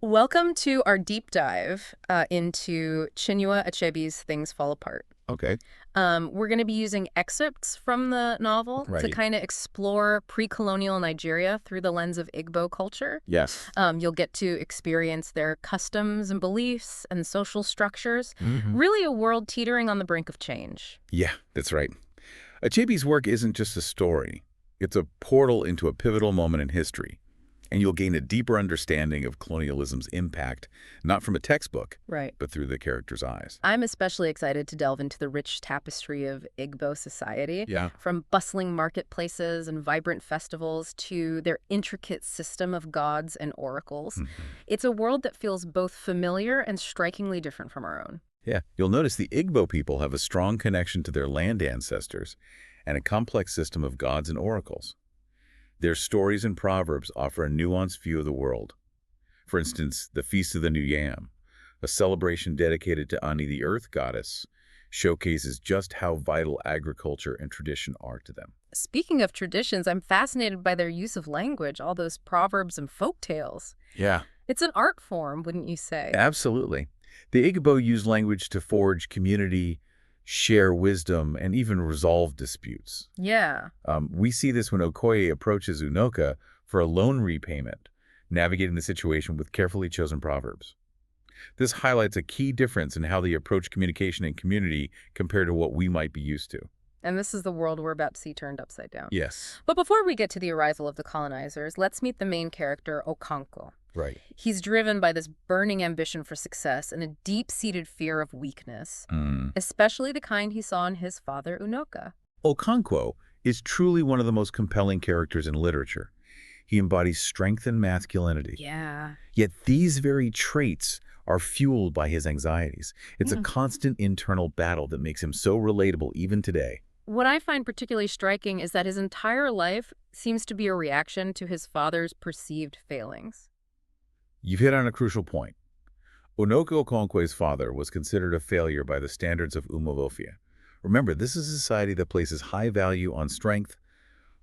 Welcome to our deep dive into Chinua Achebe's Things Fall Apart. Okay. We're going to be using excerpts from the novel to Right. kind of explore pre-colonial Nigeria through the lens of Igbo culture. Yes. You'll get to experience their customs and beliefs and social structures, Hmm. really a world teetering on the brink of change. Yeah, that's right. Achebe's work isn't just a story. It's a portal into a pivotal moment in history, and you'll gain a deeper understanding of colonialism's impact, not from a textbook, Right. but through the character's eyes. I'm especially excited to delve into the rich tapestry of Igbo society, Yeah. from bustling marketplaces and vibrant festivals to their intricate system of gods and oracles. Mhm. It's a world that feels both familiar and strikingly different from our own. Yeah, you'll notice the Igbo people have a strong connection to their land ancestors and a complex system of gods and oracles. Their stories and proverbs offer a nuanced view of the world. For instance, the Feast of the New Yam, a celebration dedicated to Ani, the earth goddess, showcases just how vital agriculture and tradition are to them. Speaking of traditions, I'm fascinated by their use of language, all those proverbs and folk tales. Yeah, It's an art form, wouldn't you say? absolutely. The Igbo use language to forge community, share wisdom, and even resolve disputes. Yeah. We see this when Okoye approaches Unoka for a loan repayment, navigating the situation with carefully chosen proverbs. This highlights a key difference in how they approach communication and community compared to what we might be used to. And this is the world we're about to see turned upside down. Yes. But before we get to the arrival of the colonizers, let's meet the main character, Okonkwo. Right. He's driven by this burning ambition for success and a deep-seated fear of weakness, Mm. especially the kind he saw in his father, Unoka. Okonkwo is truly one of the most compelling characters in literature. He embodies strength and masculinity. Yeah. Yet these very traits are fueled by his anxieties. It's a Mm. constant internal battle that makes him so relatable even today. What I find particularly striking is that his entire life seems to be a reaction to his father's perceived failings. You've hit on a crucial point. Onoka Okonkwo's father was considered a failure by the standards of Umawofia. Remember, this is a society that places high value on strength,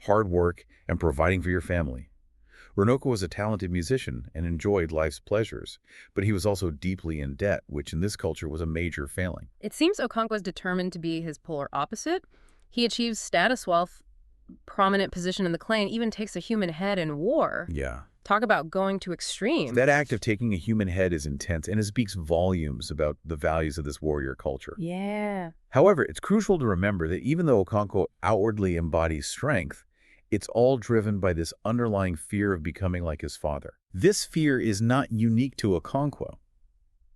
hard work, and providing for your family. Onoka was a talented musician and enjoyed life's pleasures, but he was also deeply in debt, which in this culture was a major failing. It seems Okonkwo is determined to be his polar opposite. He achieves status, wealth, prominent position in the clan, even takes a human head in war. Yeah. Talk about going to extremes. That act of taking a human head is intense, and it speaks volumes about the values of this warrior culture. Yeah. However, it's crucial to remember that even though Okonkwo outwardly embodies strength, it's all driven by this underlying fear of becoming like his father. This fear is not unique to Okonkwo.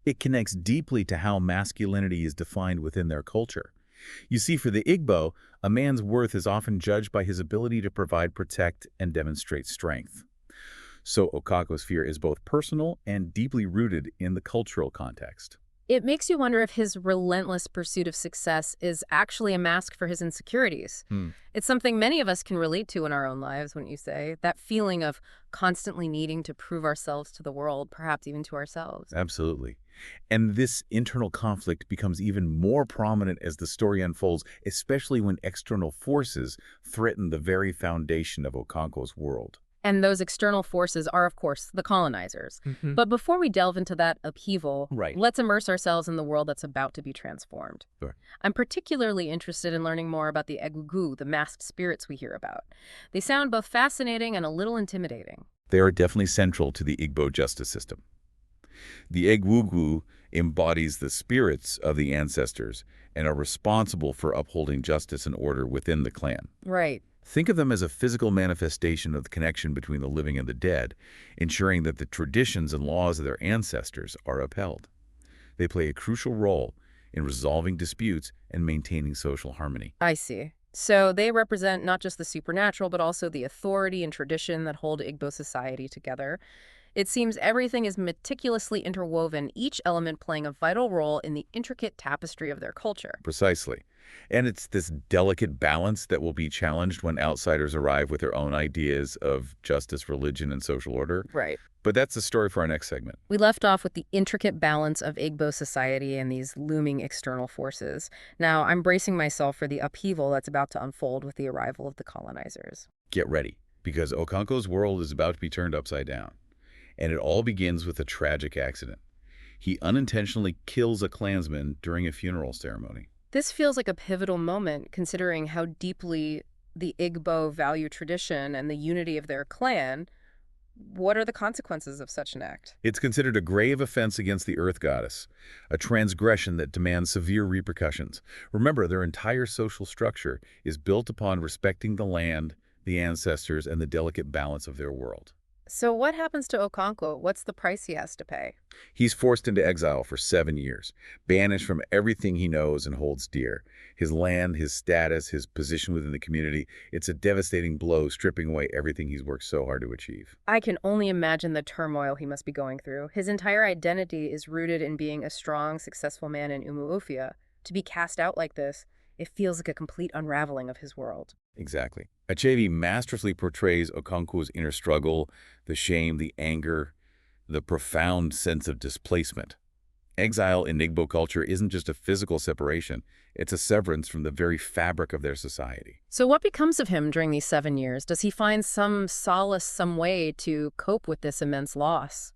It connects deeply to how masculinity is defined within their culture. You see, for the Igbo, a man's worth is often judged by his ability to provide, protect, and demonstrate strength. So Okonkwo's fear is both personal and deeply rooted in the cultural context. It makes you wonder if his relentless pursuit of success is actually a mask for his insecurities. Hmm. It's something many of us can relate to in our own lives, wouldn't you say? That feeling of constantly needing to prove ourselves to the world, perhaps even to ourselves. Absolutely. And this internal conflict becomes even more prominent as the story unfolds, especially when external forces threaten the very foundation of Okonkwo's world. And those external forces are, of course, the colonizers. Hmm. But before we delve into that upheaval, Right. let's immerse ourselves in the world that's about to be transformed. Sure. I'm particularly interested in learning more about the egugu, the masked spirits we hear about. They sound both fascinating and a little intimidating. They are definitely central to the Igbo justice system. The Egwugu embodies the spirits of the ancestors and are responsible for upholding justice and order within the clan. Right. Think of them as a physical manifestation of the connection between the living and the dead, ensuring that the traditions and laws of their ancestors are upheld. They play a crucial role in resolving disputes and maintaining social harmony. I see. So they represent not just the supernatural, but also the authority and tradition that hold Igbo society together. It seems everything is meticulously interwoven, each element playing a vital role in the intricate tapestry of their culture. Precisely. And it's this delicate balance that will be challenged when outsiders arrive with their own ideas of justice, religion, and social order. Right. But that's the story for our next segment. We left off with the intricate balance of Igbo society and these looming external forces. Now, I'm bracing myself for the upheaval that's about to unfold with the arrival of the colonizers. Get ready, because Okonkwo's world is about to be turned upside down. And it all begins with a tragic accident. He unintentionally kills a Klansman during a funeral ceremony. This feels like a pivotal moment, considering how deeply the Igbo value tradition and the unity of their clan. What are the consequences of such an act? It's considered a grave offense against the Earth Goddess, a transgression that demands severe repercussions. Remember, their entire social structure is built upon respecting the land, the ancestors, and the delicate balance of their world. So what happens to Okonkwo? What's the price he has to pay? He's forced into exile for 7 years, banished from everything he knows and holds dear. His land, his status, his position within the community. It's a devastating blow, stripping away everything he's worked so hard to achieve. I can only imagine the turmoil he must be going through. His entire identity is rooted in being a strong, successful man in Umuofia. To be cast out like this, it feels like a complete unraveling of his world. Exactly. Achebe masterfully portrays Okonkwo's inner struggle, the shame, the anger, the profound sense of displacement. Exile in Igbo culture isn't just a physical separation, it's a severance from the very fabric of their society. So what becomes of him during these 7 years? Does he find some solace, some way to cope with this immense loss?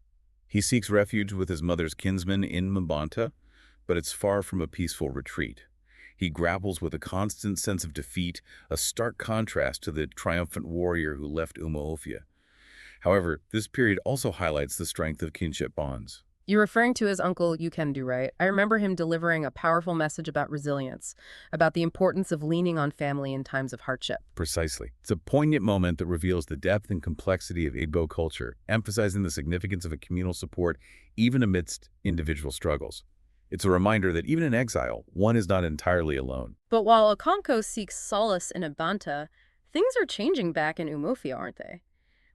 He seeks refuge with his mother's kinsmen in Mbanta, but it's far from a peaceful retreat. He grapples with a constant sense of defeat, a stark contrast to the triumphant warrior who left Umuofia. However, this period also highlights the strength of kinship bonds. You're referring to his uncle You Can Do, right? I remember him delivering a powerful message about resilience, about the importance of leaning on family in times of hardship. Precisely. It's a poignant moment that reveals the depth and complexity of Igbo culture, emphasizing the significance of a communal support even amidst individual struggles. It's a reminder that even in exile, one is not entirely alone. But while Okonkwo seeks solace in Abanta, things are changing back in Umuofia, aren't they?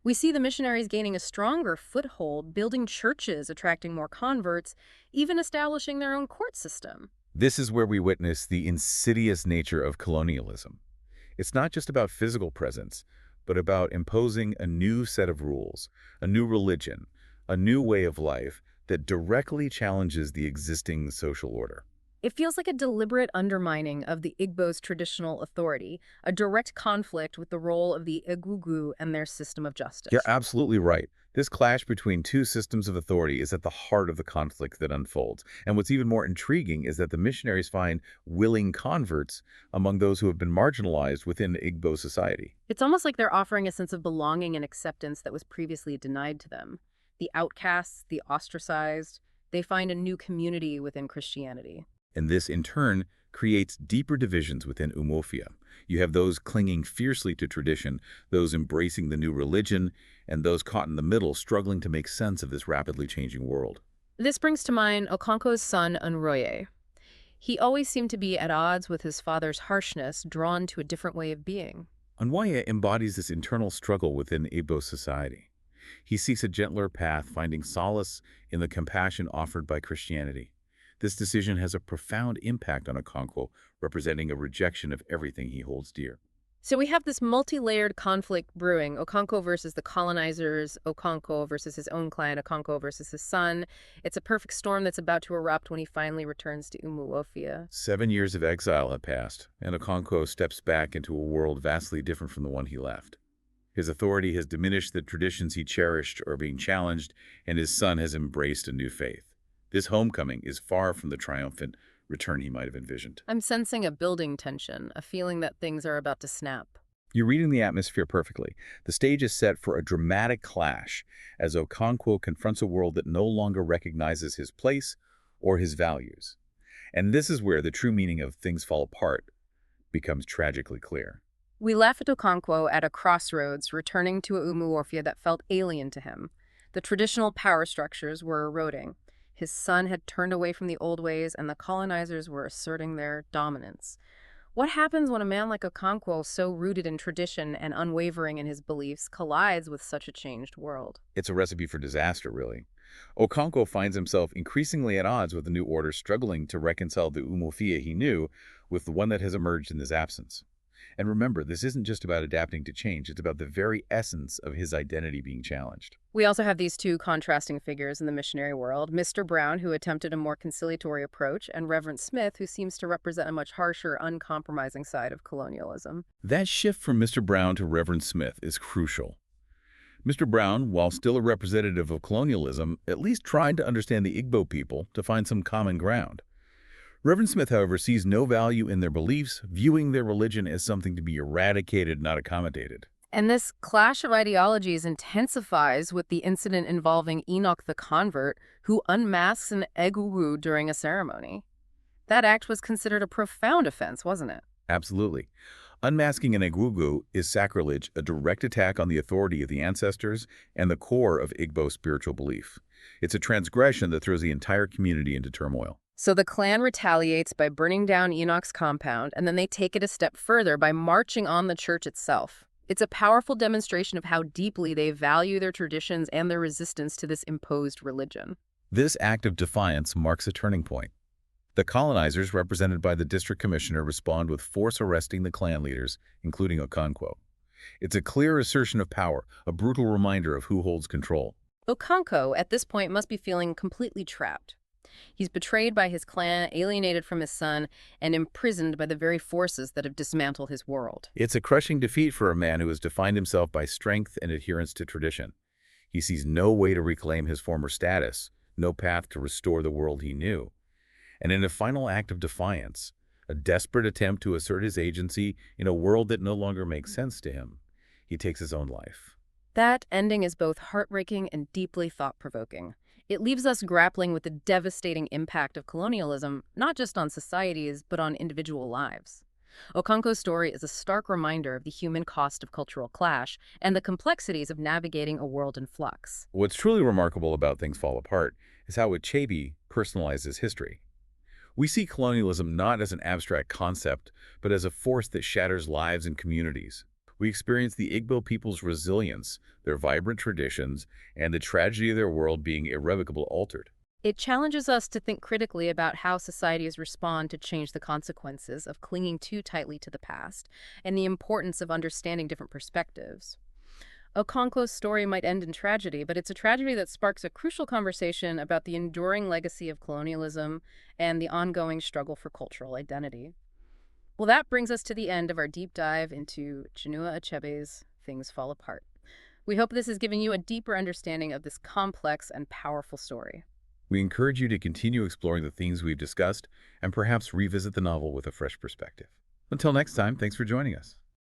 We see the missionaries gaining a stronger foothold, building churches, attracting more converts, even establishing their own court system. This is where we witness the insidious nature of colonialism. It's not just about physical presence, but about imposing a new set of rules, a new religion, a new way of life that directly challenges the existing social order. It feels like a deliberate undermining of the Igbo's traditional authority, a direct conflict with the role of the Egugu and their system of justice. You're absolutely right. This clash between two systems of authority is at the heart of the conflict that unfolds. And what's even more intriguing is that the missionaries find willing converts among those who have been marginalized within Igbo society. It's almost like they're offering a sense of belonging and acceptance that was previously denied to them. The outcasts, the ostracized, they find a new community within Christianity. And this, in turn, creates deeper divisions within Umuofia. You have those clinging fiercely to tradition, those embracing the new religion, and those caught in the middle struggling to make sense of this rapidly changing world. This brings to mind Okonkwo's son, Unroye. He always seemed to be at odds with his father's harshness, drawn to a different way of being. Onwaya embodies this internal struggle within Igbo society. He seeks a gentler path, finding solace in the compassion offered by Christianity. This decision has a profound impact on Okonkwo, representing a rejection of everything he holds dear. So we have this multi-layered conflict brewing, Okonkwo versus the colonizers, Okonkwo versus his own clan, Okonkwo versus his son. It's a perfect storm that's about to erupt when he finally returns to Umuofia. 7 years of exile have passed, and Okonkwo steps back into a world vastly different from the one he left. His authority has diminished, the traditions he cherished are being challenged, and his son has embraced a new faith. This homecoming is far from the triumphant return he might have envisioned. I'm sensing a building tension, a feeling that things are about to snap. You're reading the atmosphere perfectly. The stage is set for a dramatic clash as Okonkwo confronts a world that no longer recognizes his place or his values. And this is where the true meaning of things fall apart becomes tragically clear. We left Okonkwo at a crossroads, returning to a Umuofia that felt alien to him. The traditional power structures were eroding. His son had turned away from the old ways, and the colonizers were asserting their dominance. What happens when a man like Okonkwo, so rooted in tradition and unwavering in his beliefs, collides with such a changed world? It's a recipe for disaster, really. Okonkwo finds himself increasingly at odds with the new order, struggling to reconcile the Umuofia he knew with the one that has emerged in his absence. And remember, this isn't just about adapting to change, it's about the very essence of his identity being challenged. We also have these two contrasting figures in the missionary world, Mr. Brown, who attempted a more conciliatory approach, and Reverend Smith, who seems to represent a much harsher, uncompromising side of colonialism. That shift from Mr. Brown to Reverend Smith is crucial. Mr. Brown, while still a representative of colonialism, at least tried to understand the Igbo people to find some common ground. Reverend Smith, however, sees no value in their beliefs, viewing their religion as something to be eradicated, not accommodated. And this clash of ideologies intensifies with the incident involving Enoch the convert, who unmasks an egugu during a ceremony. That act was considered a profound offense, wasn't it? Absolutely. Unmasking an egugu is sacrilege, a direct attack on the authority of the ancestors and the core of Igbo spiritual belief. It's a transgression that throws the entire community into turmoil. So the clan retaliates by burning down Enoch's compound, and then they take it a step further by marching on the church itself. It's a powerful demonstration of how deeply they value their traditions and their resistance to this imposed religion. This act of defiance marks a turning point. The colonizers, represented by the district commissioner, respond with force arresting the clan leaders, including Okonkwo. It's a clear assertion of power, a brutal reminder of who holds control. Okonkwo, at this point, must be feeling completely trapped. He's betrayed by his clan, alienated from his son, and imprisoned by the very forces that have dismantled his world. It's a crushing defeat for a man who has defined himself by strength and adherence to tradition. He sees no way to reclaim his former status, no path to restore the world he knew. And in a final act of defiance, a desperate attempt to assert his agency in a world that no longer makes sense to him, he takes his own life. That ending is both heartbreaking and deeply thought-provoking. It leaves us grappling with the devastating impact of colonialism, not just on societies, but on individual lives. Okonkwo's story is a stark reminder of the human cost of cultural clash and the complexities of navigating a world in flux. What's truly remarkable about Things Fall Apart is how Achebe personalizes history. We see colonialism not as an abstract concept, but as a force that shatters lives and communities. We experience the Igbo people's resilience, their vibrant traditions, and the tragedy of their world being irrevocably altered. It challenges us to think critically about how societies respond to change the consequences of clinging too tightly to the past and the importance of understanding different perspectives. Okonkwo's story might end in tragedy, but it's a tragedy that sparks a crucial conversation about the enduring legacy of colonialism and the ongoing struggle for cultural identity. Well, that brings us to the end of our deep dive into Chinua Achebe's Things Fall Apart. We hope this has given you a deeper understanding of this complex and powerful story. We encourage you to continue exploring the themes we've discussed and perhaps revisit the novel with a fresh perspective. Until next time, thanks for joining us.